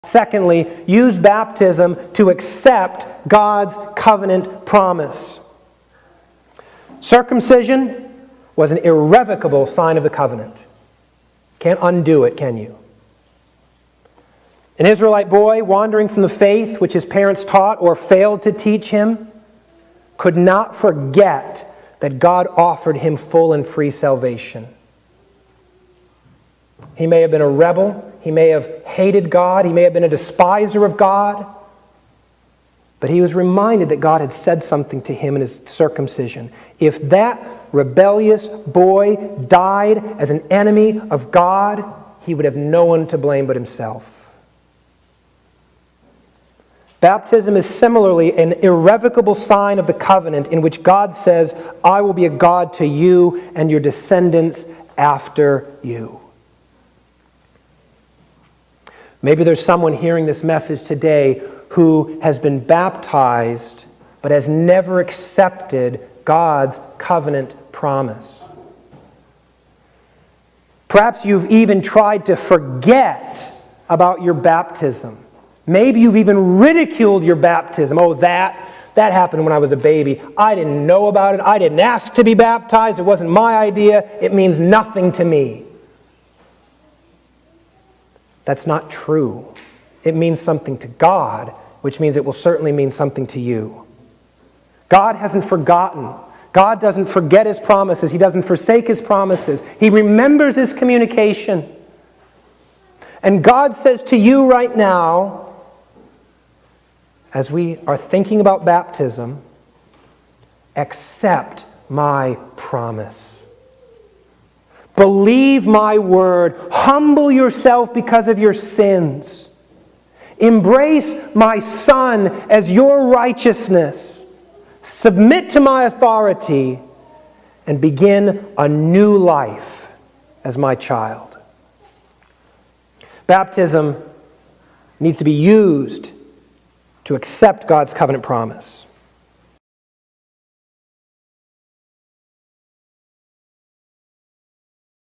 Secondly, use baptism to accept God's covenant promise. Circumcision was an irrevocable sign of the covenant. Can't undo it, can you? An Israelite boy wandering from the faith which his parents taught or failed to teach him could not forget that God offered him full and free salvation. He may have been a rebel, he may have hated God, he may have been a despiser of God, but he was reminded that God had said something to him in his circumcision. If that rebellious boy died as an enemy of God, he would have no one to blame but himself. Baptism is similarly an irrevocable sign of the covenant in which God says, I will be a God to you and your descendants after you. Maybe there's someone hearing this message today who has been baptized but has never accepted God's covenant promise. Perhaps you've even tried to forget about your baptism. Maybe you've even ridiculed your baptism. Oh, that happened when I was a baby. I didn't know about it. I didn't ask to be baptized. It wasn't my idea. It means nothing to me. That's not true. It means something to God, which means it will certainly mean something to you. God hasn't forgotten. God doesn't forget His promises. He doesn't forsake His promises. He remembers His communication. And God says to you right now, as we are thinking about baptism, accept my promise. Believe my word. Humble yourself because of your sins. Embrace my Son as your righteousness. Submit to my authority and begin a new life as my child. Baptism needs to be used to accept God's covenant promise.